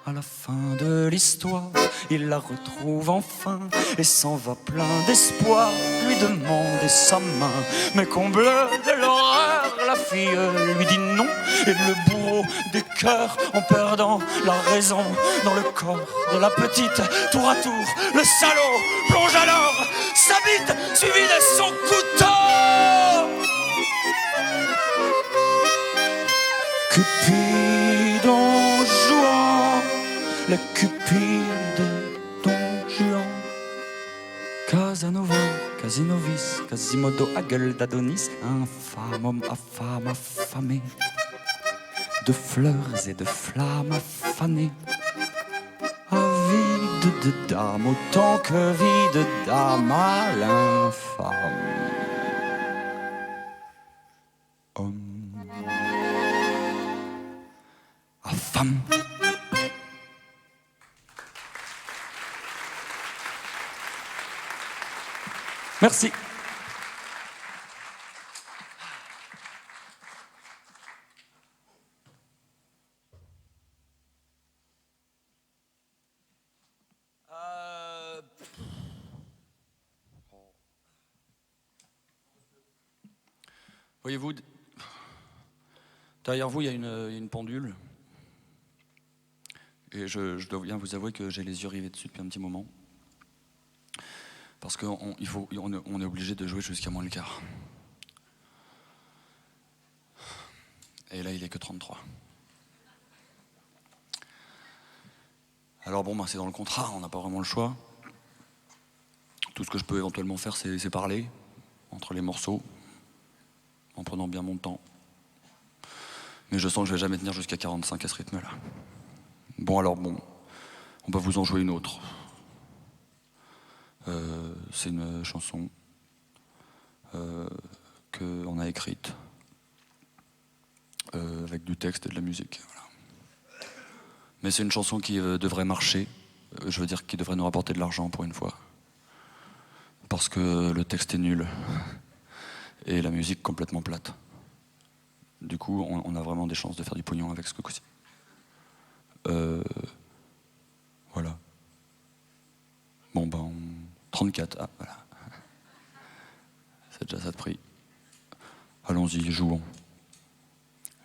À la fin de l'histoire, il la retrouve enfin et s'en va plein d'espoir, lui demander sa main. Mais comble de l'horreur, la fille lui dit non, et le bourreau des cœurs, en perdant la raison dans le corps de la petite, tour à tour, le salaud plonge alors sa bite suivie de son couteau. Cupid en jouant, les cupides Don Juan, Casanova, Casinovis, Quasimodo à gueule d'Adonis, infâme homme affame affamé, de fleurs et de flammes affanées, avide de dames autant que vide d'âme à l'infâme homme. Femme. Merci. Voyez-vous, derrière vous, il y a une pendule. Et je dois bien vous avouer que j'ai les yeux rivés dessus depuis un petit moment. Parce qu'on est obligé de jouer jusqu'à moins le quart. Et là, il est que 33. Alors bon, c'est dans le contrat, on n'a pas vraiment le choix. Tout ce que je peux éventuellement faire, c'est parler entre les morceaux, en prenant bien mon temps. Mais je sens que je vais jamais tenir jusqu'à 45 à ce rythme-là. Bon, on va vous en jouer une autre. C'est une chanson qu'on a écrite avec du texte et de la musique. Voilà. Mais c'est une chanson qui devrait marcher, je veux dire qui devrait nous rapporter de l'argent pour une fois. Parce que le texte est nul et la musique complètement plate. Du coup, on a vraiment des chances de faire du pognon avec ce coup-ci. Voilà. Bon, 34, ah, voilà. C'est déjà ça de prix. Allons-y, jouons.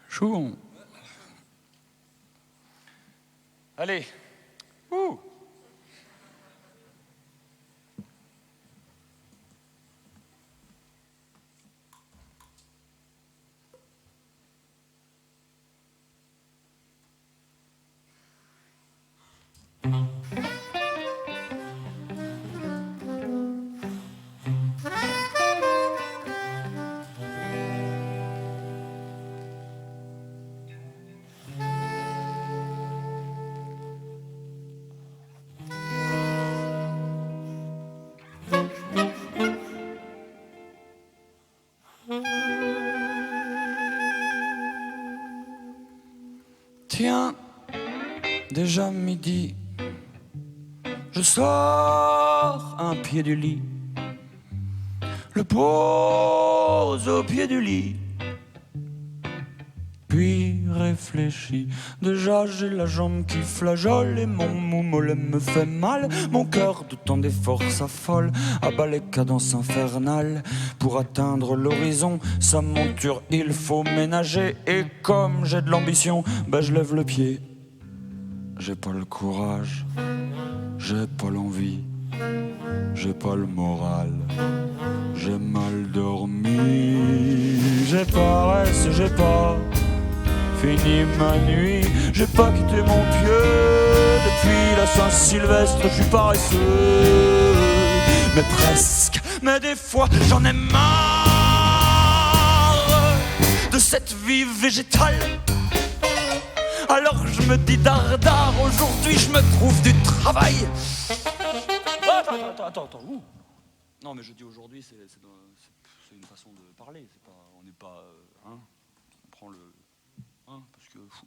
Jouons. Allez. Ouh. Tiens, déjà midi, je sors un pied du lit, le pose au pied du lit, puis réfléchis. Déjà j'ai la jambe qui flageole et mon mou mollet me fait mal. Mon cœur de tant d'efforts s'affole, abat les cadences infernales. Pour atteindre l'horizon, sa monture il faut ménager. Et comme j'ai de l'ambition, je lève le pied. J'ai pas le courage, j'ai pas l'envie, j'ai pas le moral, j'ai mal dormi. J'ai paresse, j'ai pas fini ma nuit, j'ai pas quitté mon pieu depuis la Saint-Sylvestre, je suis paresseux, mais presque, mais des fois j'en ai marre de cette vie végétale. Alors je me dis dardard, aujourd'hui je me trouve du travail. Attends, ouh. Non mais je dis aujourd'hui, c'est une façon de parler, c'est pas, on n'est pas, on prend le... parce que fou.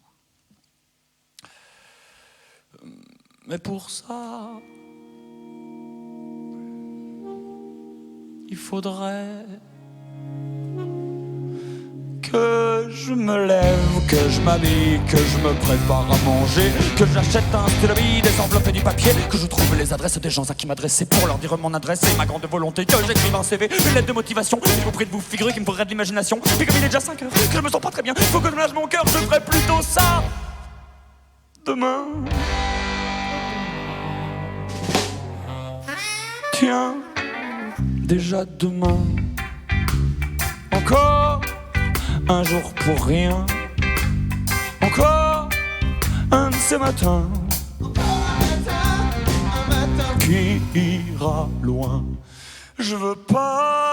Mais pour ça, il faudrait que Que je me lève, que je m'habille, que je me prépare à manger, que j'achète un stylo, des enveloppes et du papier, que je trouve les adresses des gens à qui m'adresser pour leur dire mon adresse et ma grande volonté, que j'écrive un CV, une lettre de motivation. Je vous prie de vous figurer qu'il me faudrait de l'imagination. Puis comme il est déjà 5 heures, que je me sens pas très bien, faut que je ménage mon cœur, je ferai plutôt ça demain. Tiens, déjà demain, encore un jour pour rien, encore un de ces matins qui ira loin. Je veux pas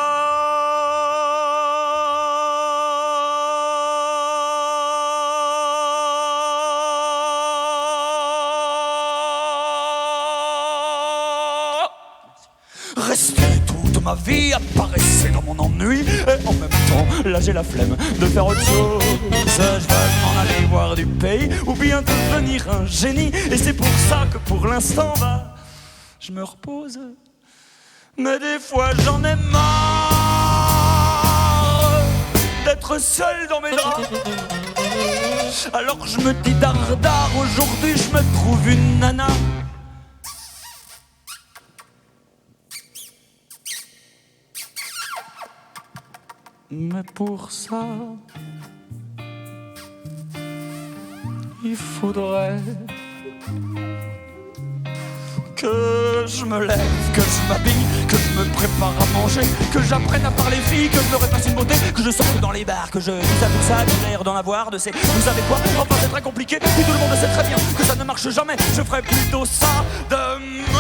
rester toute ma vie à paraisser dans mon ennui et en même temps, là j'ai la flemme de faire autre chose. Je veux m'en aller voir du pays ou bien devenir un génie. Et c'est pour ça que pour l'instant, bah, je me repose. Mais des fois j'en ai marre d'être seul dans mes draps. Alors je me dis dardard, aujourd'hui je me trouve une nana. Mais pour ça, il faudrait que je me lève, que je m'habille, que je me prépare à manger, que j'apprenne à parler filles, que je me refasse une beauté, que je sorte dans les bars, que je dise à tout ça, j'ai l'air d'en avoir, de ces... Vous savez quoi? Enfin c'est très compliqué, puis tout le monde sait très bien que ça ne marche jamais. Je ferai plutôt ça demain.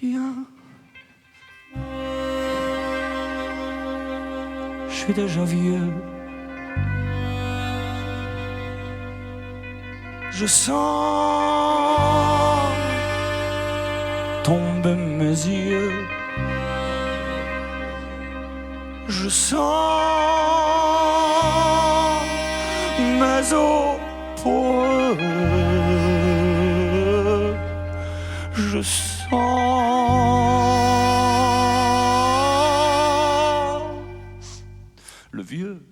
Tiens, je suis déjà vieux. Je sens tomber mes yeux. Je sens mes os poreux. Je sens le vieux.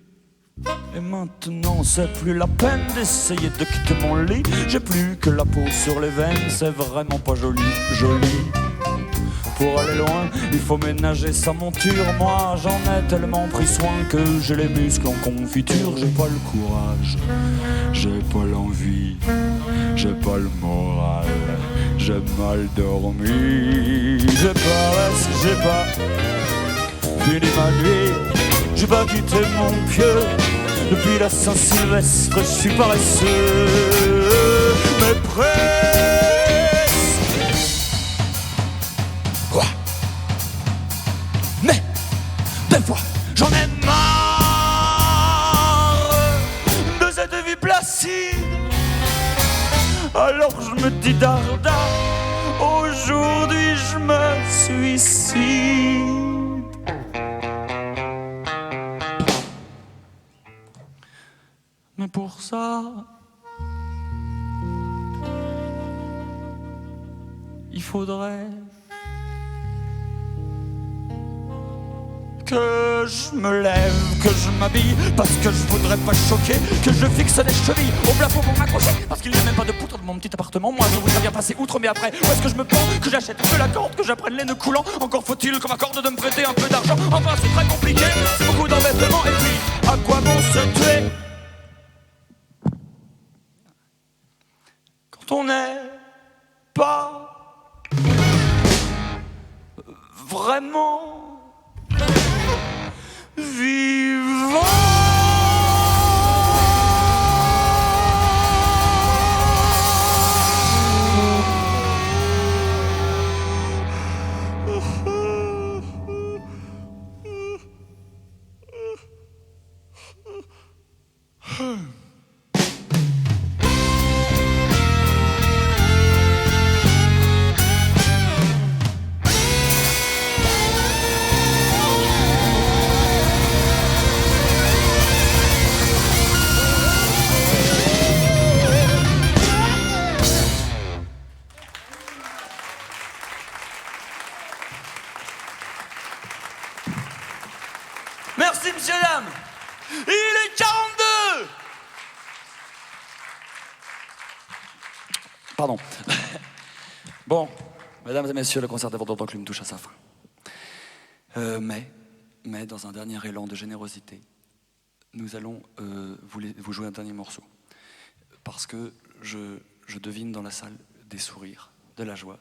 Et maintenant c'est plus la peine d'essayer de quitter mon lit. J'ai plus que la peau sur les veines, c'est vraiment pas joli, joli. Pour aller loin, il faut ménager sa monture. Moi j'en ai tellement pris soin que j'ai les muscles en confiture. J'ai pas le courage, j'ai pas l'envie, j'ai pas le moral, j'ai mal dormi. J'ai pas fini ma nuit, j'ai pas quitté mon pieu. Depuis la Saint-Sylvestre, je suis paresseux, mais presque. Quoi? Mais, des fois, j'en ai marre de cette vie placide. Alors je me dis darda, aujourd'hui je me suicide. Mais pour ça, il faudrait que je me lève, que je m'habille, parce que je voudrais pas choquer, que je fixe les chevilles au plafond pour m'accrocher, parce qu'il n'y a même pas de poutre dans mon petit appartement. Moi je voudrais bien passer outre, mais après, où est-ce que je me prends? Que j'achète de la corde, que j'apprenne les nœuds coulants. Encore faut-il qu'on m'accorde de me prêter un peu d'argent. Enfin c'est très compliqué, c'est beaucoup d'embêtements. Et puis, à quoi bon se tuer quand on n'est pas vraiment vivant? Pardon. Bon, mesdames et messieurs, le concert des Vendeurs d'Enclume touche à sa fin. Mais dans un dernier élan de générosité, nous allons vous jouer un dernier morceau. Parce que je devine dans la salle des sourires, de la joie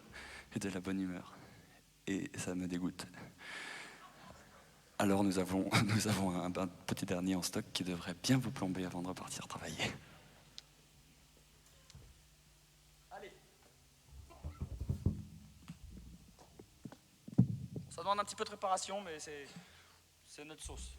et de la bonne humeur. Et ça me dégoûte. Alors nous avons un petit dernier en stock qui devrait bien vous plomber avant de repartir travailler. Allez. Ça demande un petit peu de préparation, mais c'est notre sauce.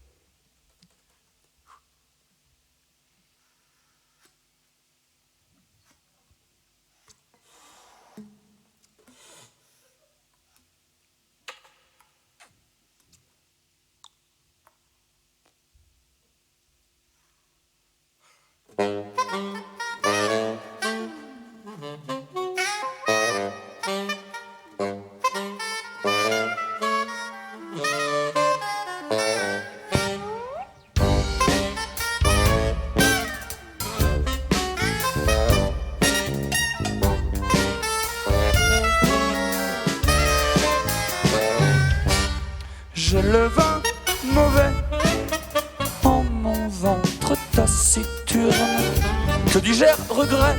J'ai le vin mauvais en mon ventre taciturne, que digère regret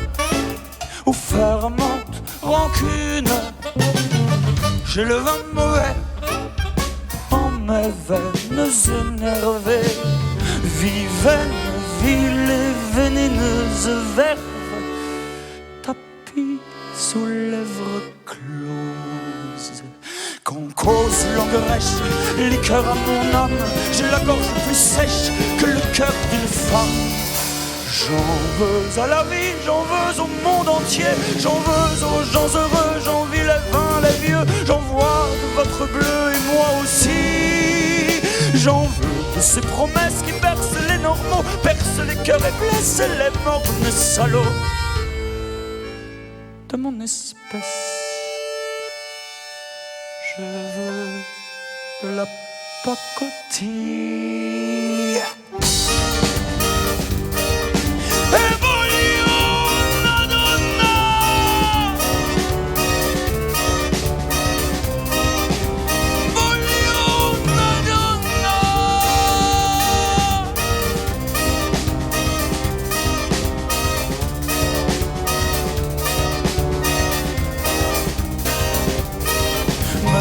ou fermente rancune. J'ai le vin mauvais en mes veines énervées, vivaine, vile et vénéneuse verve, tapis sous lèvres closes. Qu'on cause langue rêche, liqueur à mon âme, j'ai la gorge plus sèche que le cœur d'une femme. J'en veux à la vie, j'en veux au monde entier, j'en veux aux gens heureux, j'en vis les vins, les vieux, j'en vois de votre bleu et moi aussi. J'en veux de ces promesses qui bercent les normaux, percent les cœurs et blessent les mornes salauds de mon espèce. Je veux de la pacotille.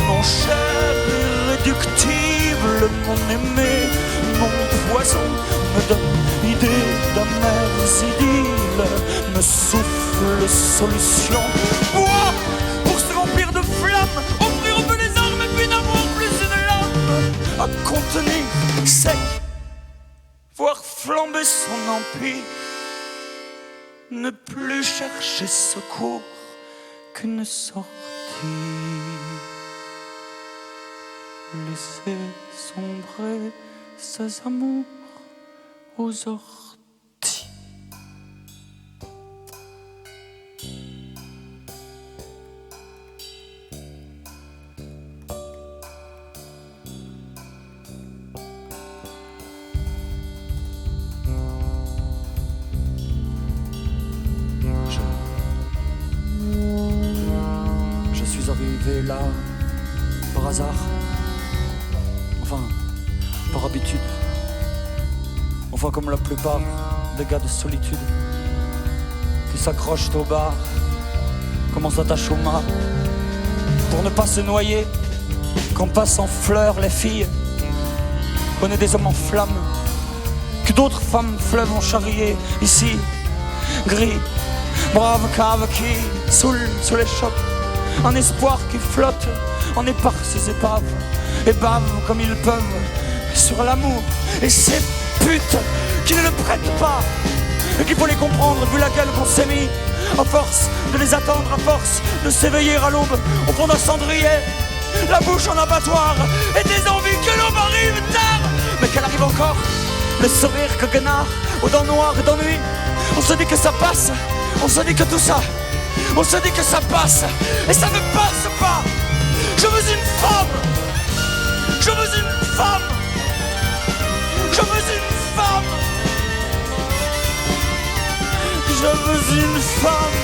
Mon cher irréductible, mon aimé, mon poison me donne idée d'amères idylles, me souffle solution. Bois pour se remplir de flammes, offrir un peu les armes et puis n'avoir plus une lame à contenir, sec, voir flamber son empire, ne plus chercher secours qu'une sortie. Laisser sombrer ses amours aux orties. Je suis arrivé là par hasard. Enfin, par habitude. Enfin, comme la plupart des gars de solitude qui s'accrochent au bar, comme on s'attache au mât, pour ne pas se noyer quand passent en fleurs les filles. On est des hommes en flammes que d'autres femmes fleuves ont charriés. Ici, gris, braves caves qui saoulent sous les chocs, un espoir qui flotte en éparses épaves et bavent comme ils peuvent sur l'amour et ces putes qui ne le prêtent pas et qu'il faut les comprendre vu la gueule qu'on s'est mis à force de les attendre, à force de s'éveiller à l'aube au fond d'un cendrier, la bouche en abattoir et des envies que l'aube arrive tard mais qu'elle arrive encore, le sourire que guenard aux dents noires et d'ennui. On se dit que ça passe, on se dit que tout ça, on se dit que ça passe et ça ne passe pas. Je veux une femme, je veux une femme, je veux une femme, je veux une femme.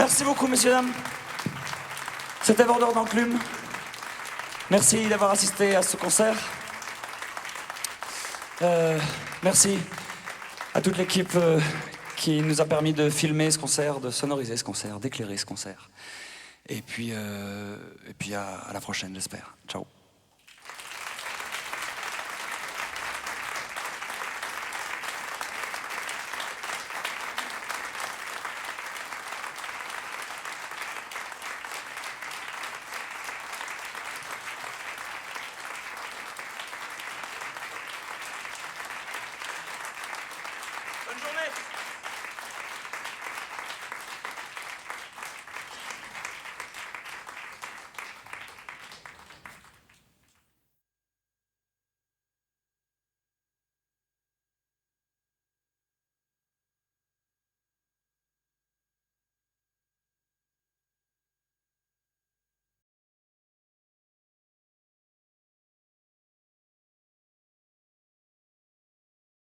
Merci beaucoup, messieurs, dames. C'était Vendeur d'Enclume. Merci d'avoir assisté à ce concert. Merci à toute l'équipe qui nous a permis de filmer ce concert, de sonoriser ce concert, d'éclairer ce concert. Et puis à la prochaine, j'espère. Ciao. Bonne journée.